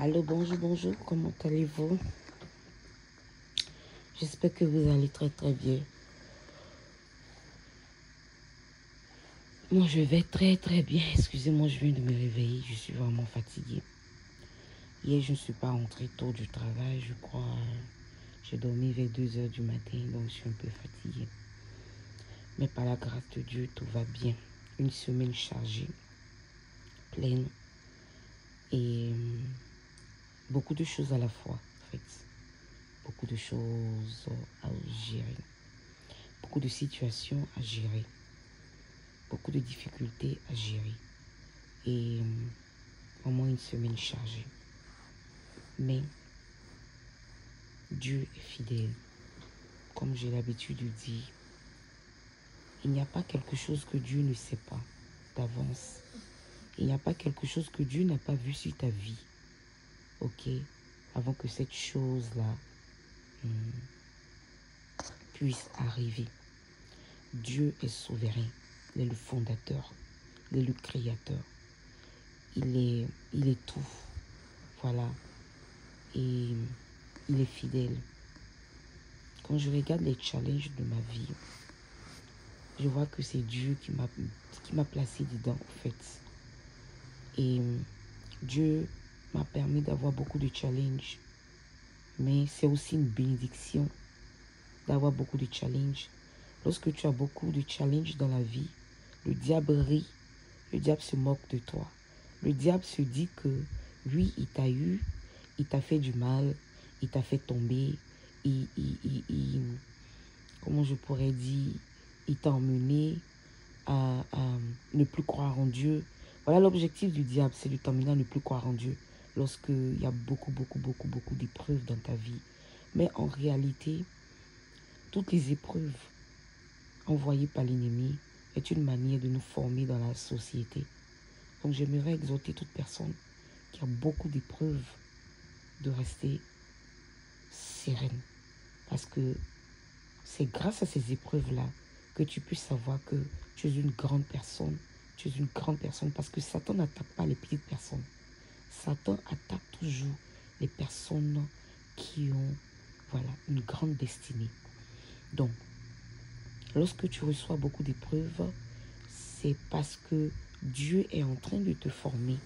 Allô, bonjour, bonjour, comment allez-vous? J'espère que vous allez très très bien. Moi, je vais très très bien. Excusez-moi, je viens de me réveiller, je suis vraiment fatiguée. Hier, je ne suis pas rentrée tôt du travail, je crois. J'ai dormi vers 2 heures du matin, donc je suis un peu fatiguée. Mais par la grâce de Dieu, tout va bien. Une semaine chargée, pleine et beaucoup de choses à la fois, en fait. Beaucoup de choses à gérer. Beaucoup de situations à gérer. Beaucoup de difficultés à gérer. Et au moins une semaine chargée. Mais Dieu est fidèle. Comme j'ai l'habitude de dire, il n'y a pas quelque chose que Dieu ne sait pas d'avance. Il n'y a pas quelque chose que Dieu n'a pas vu sur ta vie. Ok? Avant que cette chose-là puisse arriver. Dieu est souverain. Il est le fondateur. Il est le créateur. Il est tout. Voilà. Et il est fidèle. Quand je regarde les challenges de ma vie, je vois que c'est Dieu qui m'a placé dedans, en fait. Et Dieu m'a permis d'avoir beaucoup de challenges. Mais c'est aussi une bénédiction d'avoir beaucoup de challenges. Lorsque tu as beaucoup de challenges dans la vie, le diable rit, le diable se moque de toi. Le diable se dit que, oui, il t'a eu, il t'a fait du mal, il t'a fait tomber, comment je pourrais dire, il t'a emmené à ne plus croire en Dieu. Voilà l'objectif du diable, c'est de t'emmener à ne plus croire en Dieu lorsqu'il y a beaucoup d'épreuves dans ta vie. Mais en réalité, toutes les épreuves envoyées par l'ennemi est une manière de nous former dans la société. Donc j'aimerais exhorter toute personne qui a beaucoup d'épreuves de rester sereine. Parce que c'est grâce à ces épreuves-là que tu puisses savoir que tu es une grande personne. Tu es une grande personne parce que Satan n'attaque pas les petites personnes. Satan attaque toujours les personnes qui ont, voilà, une grande destinée. Donc, lorsque tu reçois beaucoup d'épreuves, c'est parce que Dieu est en train de te former,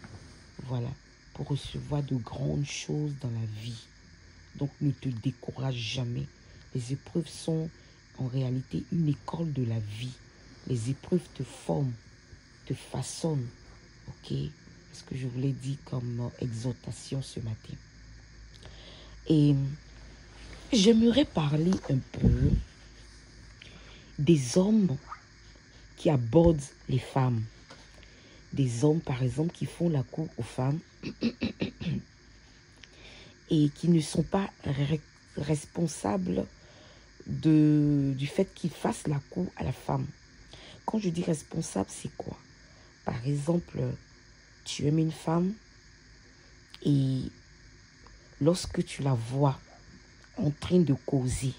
voilà, pour recevoir de grandes choses dans la vie. Donc, ne te décourage jamais. Les épreuves sont en réalité une école de la vie. Les épreuves te forment, te façonnent. Ok? C'est ce que je voulais dire comme exhortation ce matin. Et j'aimerais parler un peu des hommes qui abordent les femmes. Des hommes, par exemple, qui font la cour aux femmes et qui ne sont pas responsables du fait qu'ils fassent la cour à la femme. Quand je dis responsable, c'est quoi? Par exemple, tu aimes une femme et lorsque tu la vois en train de causer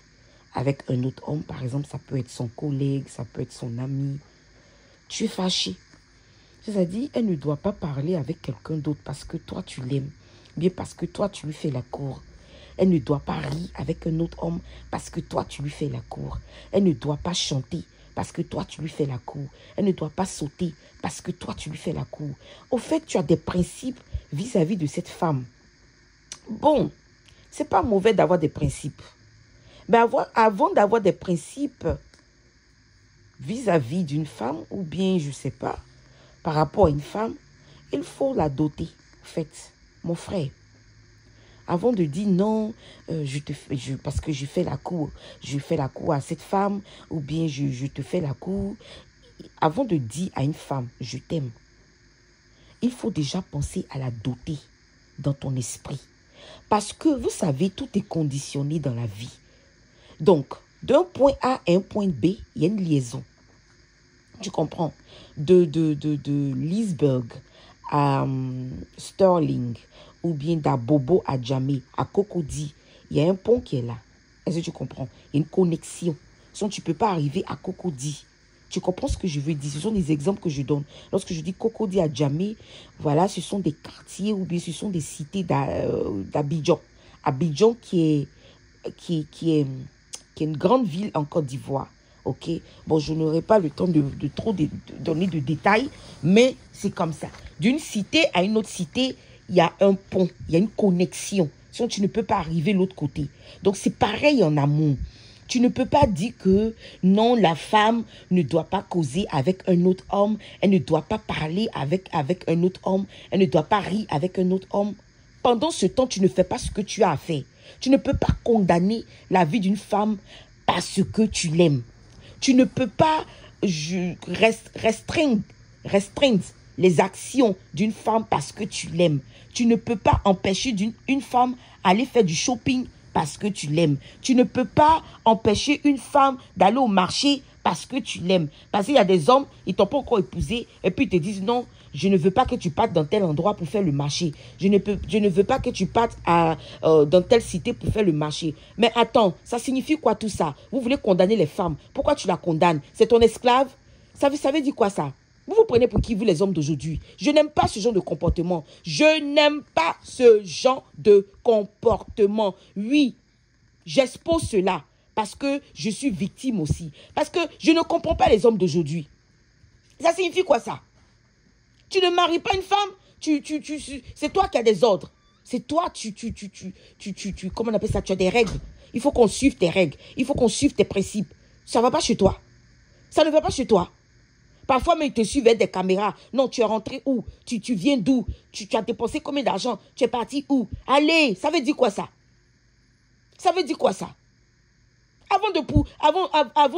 avec un autre homme, par exemple, ça peut être son collègue, ça peut être son ami, tu es fâché. C'est-à-dire, elle ne doit pas parler avec quelqu'un d'autre parce que toi, tu l'aimes. Bien parce que toi, tu lui fais la cour. Elle ne doit pas rire avec un autre homme parce que toi, tu lui fais la cour. Elle ne doit pas chanter parce que toi, tu lui fais la cour. Elle ne doit pas sauter parce que toi, tu lui fais la cour. Au fait, tu as des principes vis-à-vis de cette femme. Bon, c'est pas mauvais d'avoir des principes. Mais avant d'avoir des principes vis-à-vis d'une femme, ou bien, je ne sais pas, par rapport à une femme, il faut la doter. En fait, mon frère, avant de dire non, parce que je fais la cour à cette femme, ou bien je te fais la cour, avant de dire à une femme, je t'aime, il faut déjà penser à la doter dans ton esprit. Parce que vous savez, tout est conditionné dans la vie. Donc, d'un point A à un point B, il y a une liaison. Tu comprends? De Leesburg à Sterling, ou bien d'Abobo à Djamé, à Cocody, il y a un pont qui est là. Est-ce que tu comprends? Il y a une connexion. Sinon, tu ne peux pas arriver à Cocody. Tu comprends ce que je veux dire? Ce sont des exemples que je donne. Lorsque je dis Cocody à Djamé, voilà, ce sont des quartiers ou bien ce sont des cités d'Abidjan. Abidjan qui est une grande ville en Côte d'Ivoire. Ok? Bon, je n'aurai pas le temps de donner de détails, mais c'est comme ça. D'une cité à une autre cité, il y a un pont, il y a une connexion. Sinon, tu ne peux pas arriver de l'autre côté. Donc, c'est pareil en amour. Tu ne peux pas dire que non, la femme ne doit pas causer avec un autre homme, elle ne doit pas parler avec un autre homme, elle ne doit pas rire avec un autre homme. Pendant ce temps, tu ne fais pas ce que tu as à faire. Tu ne peux pas condamner la vie d'une femme parce que tu l'aimes. Tu ne peux pas restreindre les actions d'une femme parce que tu l'aimes. Tu ne peux pas empêcher une femme d'aller faire du shopping parce que tu l'aimes. Tu ne peux pas empêcher une femme d'aller au marché parce que tu l'aimes. Parce qu'il y a des hommes, ils t'ont pas encore épousé et puis ils te disent non, je ne veux pas que tu partes dans tel endroit pour faire le marché. Je ne veux pas que tu partes dans telle cité pour faire le marché. Mais attends, ça signifie quoi tout ça? Vous voulez condamner les femmes. Pourquoi tu la condamnes? C'est ton esclave? Ça veut dire quoi ça? Vous vous prenez pour qui, vous les hommes d'aujourd'hui? Je n'aime pas ce genre de comportement. Je n'aime pas ce genre de comportement. Oui, j'expose cela parce que je suis victime aussi. Parce que je ne comprends pas les hommes d'aujourd'hui. Ça signifie quoi ça? Tu ne maries pas une femme, c'est toi qui as des ordres. C'est toi, comment on appelle ça? Tu as des règles. Il faut qu'on suive tes règles. Il faut qu'on suive tes principes. Ça ne va pas chez toi. Ça ne va pas chez toi. Parfois, même, ils te suivent avec des caméras. Non, tu es rentré où? Tu viens d'où? Tu as dépensé combien d'argent? Tu es parti où? Allez, ça veut dire quoi ça? Ça veut dire quoi ça? Avant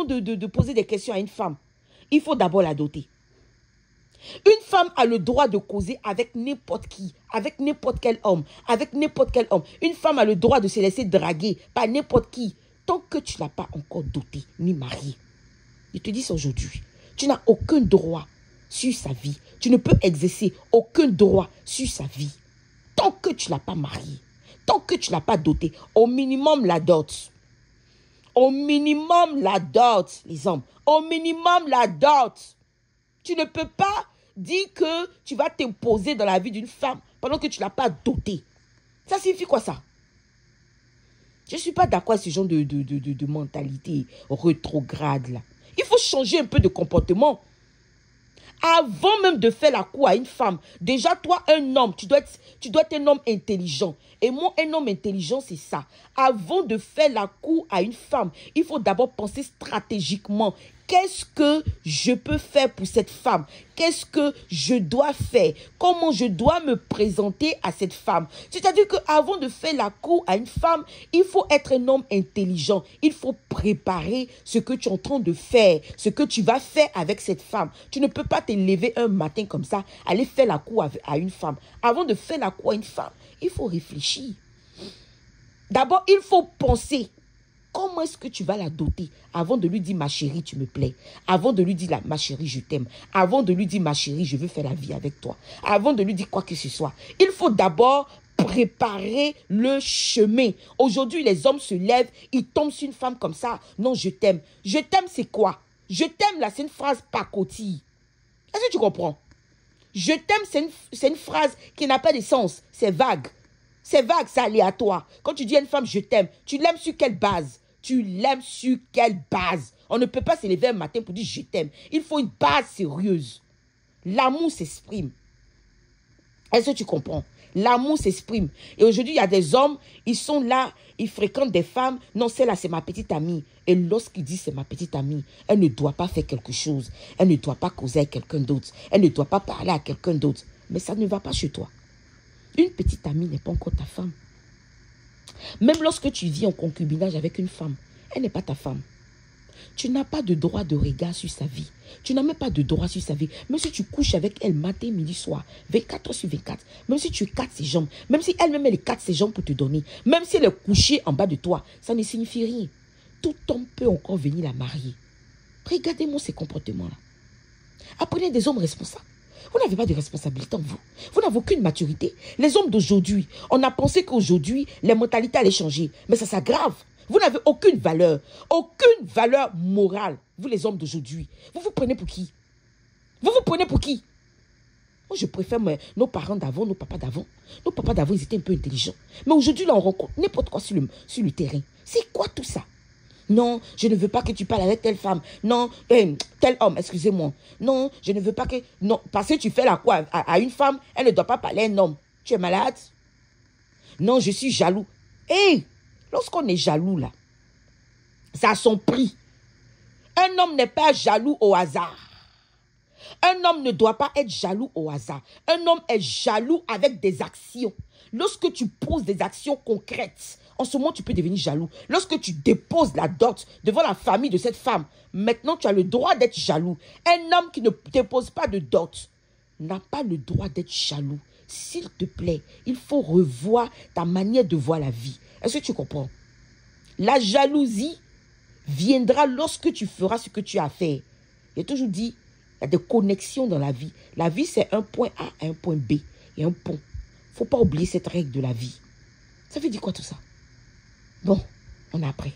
de poser des questions à une femme, il faut d'abord la doter. Une femme a le droit de causer avec n'importe qui, avec n'importe quel homme, avec n'importe quel homme. Une femme a le droit de se laisser draguer par n'importe qui, tant que tu ne l'as pas encore dotée ni mariée. Je te dis ça aujourd'hui. Tu n'as aucun droit sur sa vie. Tu ne peux exercer aucun droit sur sa vie. Tant que tu ne l'as pas mariée, tant que tu ne l'as pas dotée, au minimum la dot. Au minimum la dot, les hommes. Au minimum la dot. Tu ne peux pas dire que tu vas t'imposer dans la vie d'une femme pendant que tu ne l'as pas dotée. Ça signifie quoi ça? Je ne suis pas d'accord avec ce genre de mentalité rétrograde là. Il faut changer un peu de comportement. Avant même de faire la cour à une femme, déjà toi, un homme, tu dois être un homme intelligent. Et moi, un homme intelligent, c'est ça. Avant de faire la cour à une femme, il faut d'abord penser stratégiquement. Qu'est-ce que je peux faire pour cette femme? Qu'est-ce que je dois faire? Comment je dois me présenter à cette femme? C'est-à-dire qu'avant de faire la cour à une femme, il faut être un homme intelligent. Il faut préparer ce que tu es en train de faire, ce que tu vas faire avec cette femme. Tu ne peux pas te lever un matin comme ça, aller faire la cour à une femme. Avant de faire la cour à une femme, il faut réfléchir. D'abord, il faut penser. Comment est-ce que tu vas la doter avant de lui dire ma chérie, tu me plais? Avant de lui dire ma chérie, je t'aime. Avant de lui dire ma chérie, je veux faire la vie avec toi. Avant de lui dire quoi que ce soit. Il faut d'abord préparer le chemin. Aujourd'hui, les hommes se lèvent, ils tombent sur une femme comme ça. Non, je t'aime. Je t'aime, c'est quoi? Je t'aime, là, c'est une phrase pacotille. Est-ce que tu comprends? Je t'aime, c'est une phrase qui n'a pas de sens. C'est vague. C'est vague, c'est aléatoire. Quand tu dis à une femme, je t'aime, tu l'aimes sur quelle base? Tu l'aimes sur quelle base? On ne peut pas se lever un matin pour dire je t'aime. Il faut une base sérieuse. L'amour s'exprime. Est-ce que tu comprends? L'amour s'exprime. Et aujourd'hui, il y a des hommes, ils sont là, ils fréquentent des femmes. Non, celle-là, c'est ma petite amie. Et lorsqu'il dit c'est ma petite amie, elle ne doit pas faire quelque chose. Elle ne doit pas causer avec quelqu'un d'autre. Elle ne doit pas parler à quelqu'un d'autre. Mais ça ne va pas chez toi. Une petite amie n'est pas encore ta femme. Même lorsque tu vis en concubinage avec une femme, elle n'est pas ta femme. Tu n'as pas de droit de regard sur sa vie. Tu n'as même pas de droit sur sa vie. Même si tu couches avec elle matin, midi, soir, 24 heures sur 24, même si tu écartes ses jambes, même si elle-même elle écarte ses jambes pour te donner, même si elle est couchée en bas de toi, ça ne signifie rien. Tout homme peut encore venir la marier. Regardez-moi ces comportements-là. Apprenez des hommes responsables. Vous n'avez pas de responsabilité en vous. Vous n'avez aucune maturité. Les hommes d'aujourd'hui, on a pensé qu'aujourd'hui, les mentalités allaient changer. Mais ça s'aggrave. Vous n'avez aucune valeur morale. vous les hommes d'aujourd'hui, vous vous prenez pour qui? Vous vous prenez pour qui? Moi, je préfère nos parents d'avant, nos papas d'avant. Nos papas d'avant, ils étaient un peu intelligents. Mais aujourd'hui, là, on rencontre n'importe quoi sur le terrain. C'est quoi tout ça? Non, je ne veux pas que tu parles avec telle femme. Non, tel homme, excusez-moi. Non, je ne veux pas que... Non, parce que tu fais la quoi à une femme, elle ne doit pas parler à un homme. Tu es malade? Non, je suis jaloux. Hé, lorsqu'on est jaloux, là, ça a son prix. Un homme n'est pas jaloux au hasard. Un homme ne doit pas être jaloux au hasard. Un homme est jaloux avec des actions. Lorsque tu poses des actions concrètes, en ce moment, tu peux devenir jaloux. Lorsque tu déposes la dot devant la famille de cette femme, maintenant, tu as le droit d'être jaloux. Un homme qui ne dépose pas de dot n'a pas le droit d'être jaloux. S'il te plaît, il faut revoir ta manière de voir la vie. Est-ce que tu comprends? La jalousie viendra lorsque tu feras ce que tu as à faire. J'ai toujours dit, il y a des connexions dans la vie. La vie, c'est un point A à un point B. Il y a un pont. Il ne faut pas oublier cette règle de la vie. Ça veut dire quoi tout ça? Bon, on est après.